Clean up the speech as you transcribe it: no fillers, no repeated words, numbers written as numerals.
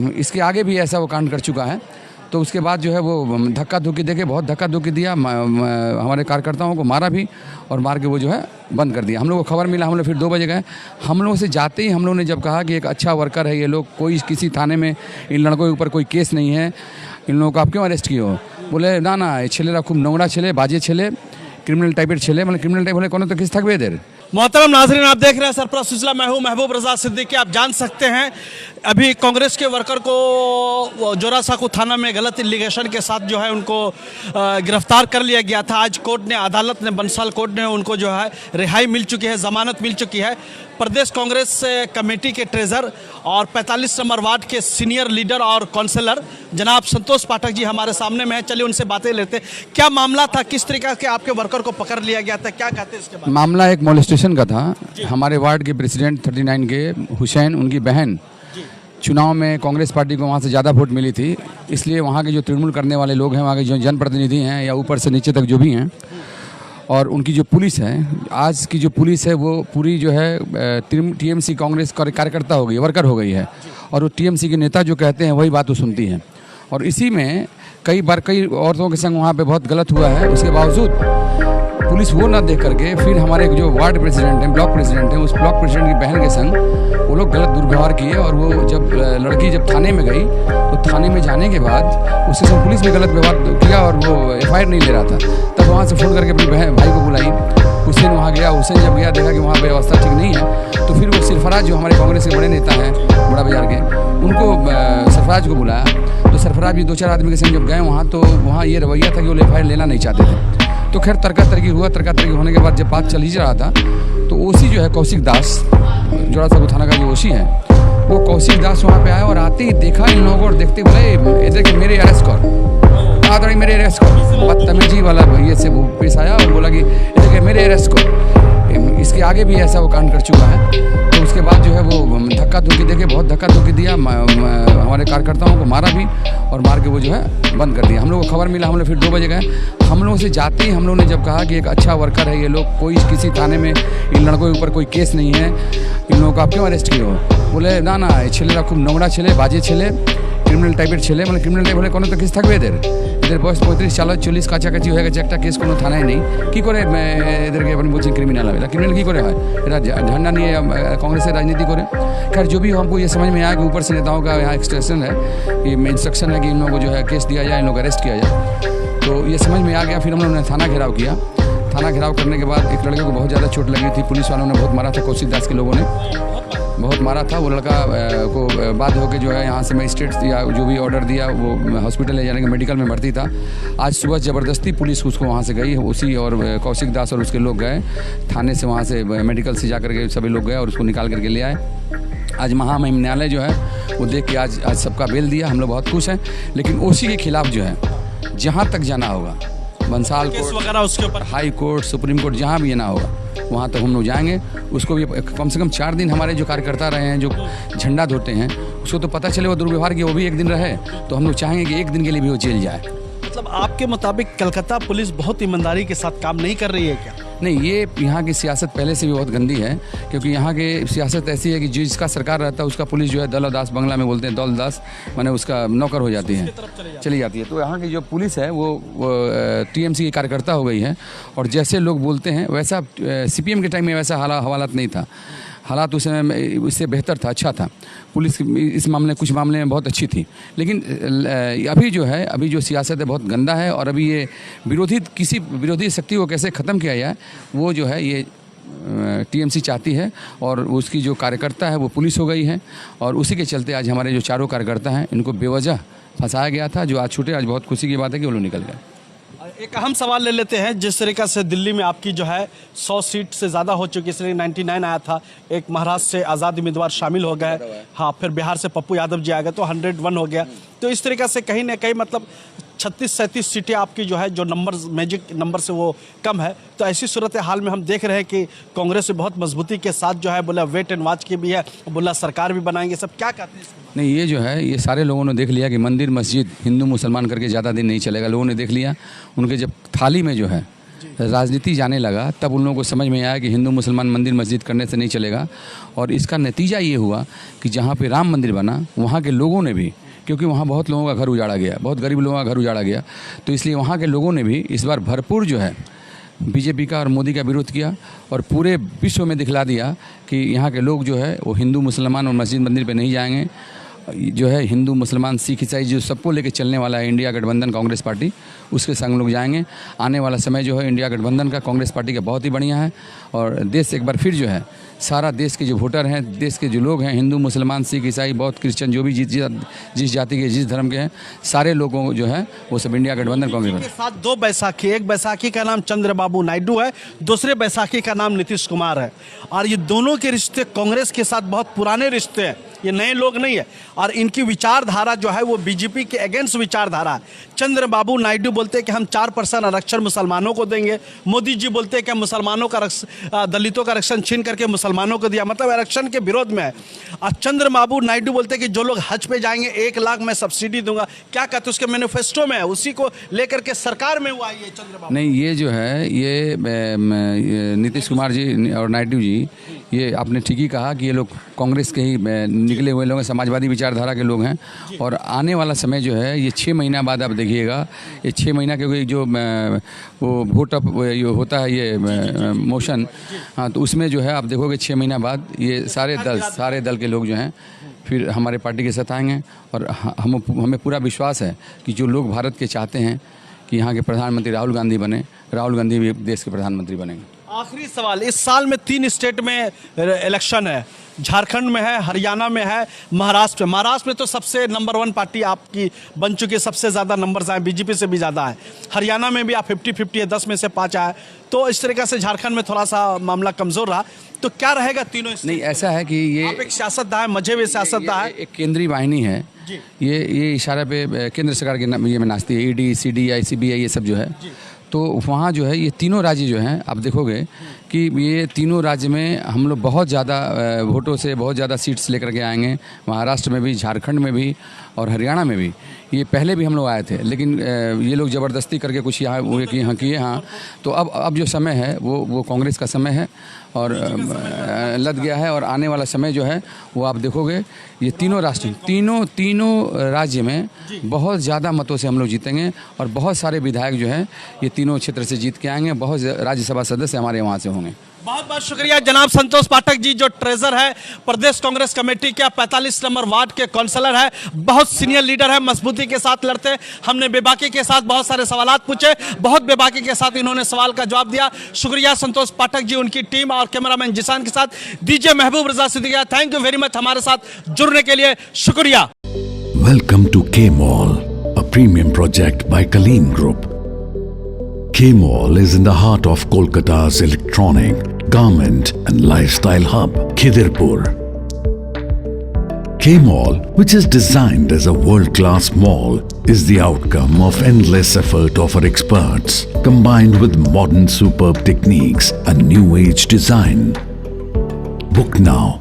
इसके आगे भी ऐसा वो कांड कर चुका है। तो उसके बाद जो है वो धक्का धुक्की देके बहुत धक्का धुक्की दिया, हमारे कार्यकर्ताओं को मारा भी और मार के वो जो है बंद कर दिया। हम लोग को खबर मिला, हम लोग फिर 2 बजे गए। हम लोगों से जाते ही हम लोगों ने जब कहा कि एक अच्छा वर्कर है ये लोग, कोई किसी थाने में इन लड़कों के ऊपर कोई केस नहीं है, इन लोगों को आप क्यों अरेस्ट किए हो? बोले ना ना ये छेलेरा खूब नोंगड़ा छेले, बाजे छेले, क्रिमिनल टाइपेर छेले, मतलब क्रिमिनल टाइप होले कोनो तो केस থাকবে এদের। मोहतरम नाजरीन, आप देख रहे हैं सरप्राइज सिलसिला। मैं हूं महबूब रजा सिद्दीकी। आप जान सकते हैं अभी कांग्रेस के वर्कर को जोरासांको थाना में गलत एलिगेशन के साथ जो है उनको गिरफ्तार कर लिया गया था। आज कोर्ट ने, अदालत ने, बंसल कोर्ट ने उनको जो है रिहाई मिल चुकी है, जमानत मिल चुकी है। प्रदेश कांग्रेस कमेटी के ट्रेजर और 45 नंबर वार्ड के सीनियर लीडर और काउंसलर जनाब संतोष पाठक जी हमारे सामने में है। चलिए उनसे बातें लेते हैं। क्या मामला था, किस तरीके के आपके वर्कर को पकड़ लिया गया था, क्या कहते हैं इसके बारे में? मामला एक मोलेस्टेशन का था। हमारे वार्ड के प्रेसिडेंट 39 के हुसैन, उनकी बहन, चुनाव में कांग्रेस पार्टी को वहाँ से ज़्यादा वोट मिली थी, इसलिए वहाँ के जो तृणमूल करने वाले लोग हैं, वहाँ के जो जनप्रतिनिधि हैं या ऊपर से नीचे तक जो भी हैं, और उनकी जो पुलिस है, आज की जो पुलिस है वो पूरी जो है टीएमसी कांग्रेस कार्यकर्ता हो गई, वर्कर हो गई है। और वो टीएमसी के नेता जो कहते हैं वही बात वो सुनती हैं। और इसी में कई बार कई औरतों के संग वहाँ पे बहुत गलत हुआ है। उसके बावजूद पुलिस वो ना देख करके फिर हमारे जो वार्ड प्रेसिडेंट हैं, ब्लॉक प्रेसिडेंट हैं, उस ब्लॉक प्रेसिडेंट की बहन के संग वो लोग गलत दुर्व्यवहार किए। और वो जब लड़की जब थाने में गई तो थाने में जाने के बाद उसके संग पुलिस ने गलत व्यवहार किया और वो FIR नहीं ले रहा था। तब वहाँ से फ़ोन करके अपनी भाई को बुलाई। हुसैन वहाँ गया। हुसैन जब गया देखा कि वहाँ पे व्यवस्था ठीक नहीं है, तो फिर वो सरफराज जो हमारे कांग्रेस के बड़े नेता हैं बड़ा बाजार के, उनको सरफराज को बुलाया। तो सरफराज भी 2-4 आदमी के संग जब गए वहाँ, तो वहाँ ये रवैया था कि वो FIR लेना नहीं चाहते थे। तो खैर तर्का-तर्की हुआ। तर्का-तर्की होने के बाद जब बात चल ही रहा था तो ओसी जो है कौशिक दास, जोरासांको थाना का जो ओसी है, वो कौशिक दास वहाँ पे आया और आते ही देखा इन लोगों को और देखते बोले इधर के मेरे अरेस्ट कर, आदमी मेरे अरेस्ट कर। बदतमीजी वाला भैया से वो पेश आया और बोला कि इधर के मेरे अरेस्ट कर। इसके आगे भी ऐसा वो कांड कर चुका है। तो उसके बाद जो है वो धक्का धुक्की देके बहुत धक्का धुक्की दिया, हमारे कार्यकर्ताओं को मारा भी और मार के वो जो है बंद कर दिया। हम लोग को खबर मिला, हम लोग फिर 2 बजे गए। हम लोगों से जाते ही हम लोगों ने जब कहा कि एक अच्छा वर्कर है ये लोग, कोई किसी थाने में इन लड़कों के ऊपर कोई केस नहीं है, इन लोगों को आप क्यों अरेस्ट किए हो? बोले ना ना ये छेलेरा खूब नोंगड़ा छेले, बाजे छेले, क्रिमिनल टाइपेर छेले, मतलब क्रिमिनल टाइप হলে কোনো তো কেস থাকবে এদের বয়স 35-40 কাছাকাছি হয়ে গেছে, একটা কেস কোনো থানায় নেই, কি করে এদেরকে আপনি বলছেন क्रिमिनल হবে? क्रिमिनल की करे है? এরা झंडा নিয়ে कांग्रेस राजनीति करे। खैर जो भी हमको ये समझ में आया कि ऊपर से नेताओं का यहाँ एक्सटेंशन है, कि इंस्ट्रक्शन है कि इन लोगों को जो है केस दिया जाए, इन लोग अरेस्ट किया जाए। तो ये समझ में आ गया। फिर हम लोगों ने थाना घेराव किया। थाना घेराव करने के बाद एक लड़के को बहुत ज़्यादा चोट लगी थी, पुलिस वालों ने बहुत मारा था, कौशिक दास के लोगों ने बहुत मारा था। वो लड़का को बाद होकर जो है यहाँ से मजिस्ट्रेट या जो भी ऑर्डर दिया वो हॉस्पिटल ले जाने के, मेडिकल में भर्ती था। आज सुबह ज़बरदस्ती पुलिस उसको वहाँ से गई, उसी और कौशिक दास और उसके लोग गए थाने से, वहाँ से मेडिकल से जा करके सभी लोग गए और उसको निकाल करके ले आए। आज महामहिम न्यायालय जो है वो देख के आज सबका बेल दिया। हम लोग बहुत खुश हैं। लेकिन ओसी के खिलाफ जो है जहाँ तक जाना होगा, बंसाल कोर्ट वगैरह, उसके ऊपर हाई कोर्ट, सुप्रीम कोर्ट, जहाँ भी जाना होगा वहाँ तक हम लोग जाएंगे। उसको भी कम से कम 4 दिन हमारे जो कार्यकर्ता रहे हैं, जो झंडा धोते हैं, उसको तो पता चले वो दुर्व्यवहार की वो भी एक दिन रहे, तो हम लोग चाहेंगे कि एक दिन के लिए भी वो जेल जाए। मतलब आपके मुताबिक कलकत्ता पुलिस बहुत ईमानदारी के साथ काम नहीं कर रही है क्या? नहीं, ये यहाँ की सियासत पहले से भी बहुत गंदी है, क्योंकि यहाँ की सियासत ऐसी है कि जिसका सरकार रहता है उसका पुलिस जो है दौलदास, बंगला में बोलते हैं दौलदास, माने उसका नौकर हो जाती है, चली जाती है। तो यहाँ की जो पुलिस है वो टीएमसी की कार्यकर्ता हो गई है। और जैसे लोग बोलते हैं वैसा CPM के टाइम में वैसा हालात नहीं था। हालात उस समय इससे बेहतर था, अच्छा था। पुलिस इस मामले, कुछ मामले में बहुत अच्छी थी। लेकिन अभी जो है, अभी जो सियासत है बहुत गंदा है। और अभी ये किसी विरोधी शक्ति को कैसे ख़त्म किया जाए वो जो है ये टीएमसी चाहती है। और उसकी जो कार्यकर्ता है वो पुलिस हो गई है। और उसी के चलते आज हमारे जो 4 कार्यकर्ता हैं इनको बेवजह फंसाया गया था, जो आज छूटे। आज बहुत खुशी की बात है कि वो लोग निकल गए। एक अहम सवाल ले लेते हैं। जिस तरीक़ा से दिल्ली में आपकी जो है 100 सीट से ज़्यादा हो चुकी है, इसलिए 99 आया था, एक महाराष्ट्र से आज़ाद उम्मीदवार शामिल हो गए, हाँ, फिर बिहार से पप्पू यादव जी आ गए, तो 101 हो गया। तो इस तरीक़ा से कहीं ना कहीं मतलब 36-37 सीटें आपकी जो है, जो नंबर मैजिक नंबर से वो कम है। तो ऐसी सूरत हाल में हम देख रहे हैं कि कांग्रेस से बहुत मजबूती के साथ जो है बोला वेट एंड वॉच की भी है, बोला सरकार भी बनाएंगे, सब क्या कहते हैं? नहीं, ये जो है ये सारे लोगों ने देख लिया कि मंदिर मस्जिद हिंदू मुसलमान करके ज़्यादा दिन नहीं चलेगा। लोगों ने देख लिया। उनके जब थाली में जो है राजनीति जाने लगा, तब उन लोगों को समझ में आया कि हिंदू मुसलमान मंदिर मस्जिद करने से नहीं चलेगा। और इसका नतीजा ये हुआ कि जहाँ पे राम मंदिर बना, वहाँ के लोगों ने भी, क्योंकि वहाँ बहुत लोगों का घर उजाड़ा गया, बहुत गरीब लोगों का घर उजाड़ा गया, तो इसलिए वहाँ के लोगों ने भी इस बार भरपूर जो है बीजेपी का और मोदी का विरोध किया और पूरे विश्व में दिखला दिया कि यहाँ के लोग जो है वो हिंदू मुसलमान और मस्जिद मंदिर पे नहीं जाएंगे। जो है हिंदू मुसलमान सिख ईसाई जो सबको लेके चलने वाला है इंडिया गठबंधन कांग्रेस पार्टी, उसके संग लोग जाएंगे। आने वाला समय जो है इंडिया गठबंधन का कांग्रेस पार्टी का बहुत ही बढ़िया है और देश एक बार फिर जो है सारा देश के जो वोटर हैं, देश के जो लोग हैं, हिंदू मुसलमान सिख ईसाई बौद्ध क्रिश्चियन जो भी जिस जाति के जिस धर्म के हैं, सारे लोगों को जो है वो सब इंडिया गठबंधन कांग्रेस के साथ दो बैसाखी, एक बैसाखी का नाम चंद्रबाबू नायडू है, दूसरे बैसाखी का नाम नीतीश कुमार है। और ये दोनों के रिश्ते कांग्रेस के साथ बहुत पुराने रिश्ते हैं, ये नए लोग नहीं है। और इनकी विचारधारा जो है वो बीजेपी के अगेंस्ट विचारधारा है। चंद्रबाबू नायडू बोलते हैं कि हम 4% आरक्षण मुसलमानों को देंगे, मोदी जी बोलते हैं कि मुसलमानों का दलितों का आरक्षण छीन करके मुसलमानों को दिया, मतलब आरक्षण के विरोध में है। और चंद्रबाबू नायडू बोलते हैं कि जो लोग हज पे जाएंगे 1 लाख मैं सब्सिडी दूंगा। क्या कहते हैं, उसके मैनिफेस्टो में है, उसी को लेकर के सरकार में हुआ ये चंद्रबाबू। नहीं, ये जो है ये नीतीश कुमार जी और नायडू जी, ये आपने ठीक ही कहा कि ये लोग कांग्रेस के ही निकले हुए लोग हैं, समाजवादी विचारधारा के लोग हैं। और आने वाला समय जो है ये 6 महीना बाद आप देखिएगा, ये 6 महीना क्योंकि जो वो वोट अप होता है ये मोशन, हाँ, तो उसमें जो है आप देखोगे 6 महीना बाद ये सारे दल के लोग जो हैं फिर हमारे पार्टी के साथ आएंगे। और हमें पूरा विश्वास है कि जो लोग भारत के चाहते हैं कि यहाँ के प्रधानमंत्री राहुल गांधी बने, राहुल गांधी भी देश के प्रधानमंत्री बनेंगे। आखिरी सवाल, इस साल में 3 स्टेट में इलेक्शन है, झारखंड में है, हरियाणा में है, महाराष्ट्र में। महाराष्ट्र में तो सबसे नंबर 1 पार्टी आपकी बन चुकी है, सबसे ज़्यादा नंबर्स आए, बीजेपी से भी ज़्यादा है। हरियाणा में भी आप 50-50 है, 10 में से 5 आए। तो इस तरीके से झारखंड में थोड़ा सा मामला कमज़ोर रहा। तो क्या रहेगा तीनों? नहीं, ऐसा है कि ये आप एक सियासतदान है, मजहबी सियासतदान है, एक केंद्रीय वाहिनी है, ये इशारे पे केंद्र सरकार के ये में नाचती है, ED, CBI, CBI ये सब जो है। तो वहाँ जो है ये तीनों राज्य जो हैं आप देखोगे कि ये तीनों राज्य में हम लोग बहुत ज़्यादा वोटों से बहुत ज़्यादा सीट्स लेकर के आएंगे। महाराष्ट्र में भी, झारखंड में भी और हरियाणा में भी। ये पहले भी हम लोग आए थे, लेकिन ये लोग ज़बरदस्ती करके कुछ यहाँ किए। हाँ, तो अब जो समय है वो कांग्रेस का समय है और लद गया है। और आने वाला समय जो है वो आप देखोगे ये तीनों राज्य में बहुत ज़्यादा मतों से हम लोग जीतेंगे और बहुत सारे विधायक जो हैं ये तीनों क्षेत्र से जीत के आएंगे, बहुत राज्यसभा सदस्य हमारे वहाँ से होंगे। बहुत बहुत शुक्रिया जनाब संतोष पाठक जी, जो ट्रेजर है प्रदेश कांग्रेस कमेटी के 45 नंबर वार्ड के काउंसलर है, बहुत सीनियर लीडर है, मजबूती के साथ लड़ते हैं। हमने बेबाकी के साथ बहुत सारे सवालात पूछे, बहुत बेबाकी के साथ इन्होंने सवाल का जवाब दिया। शुक्रिया संतोष पाठक जी, उनकी टीम और कैमरामैन जिसान के साथ DJ Mehboob Raza Siddiqui, thank you very much हमारे साथ जुड़ने के लिए, शुक्रिया। Welcome to K-Mall, a premium project by Kaleen Group. K-Mall is in the heart of Kolkata's electronic, garment and lifestyle hub, Khidirpur. K-Mall, which is designed as a world-class mall, is the outcome of endless effort of our experts, combined with modern superb techniques and new age design. Book now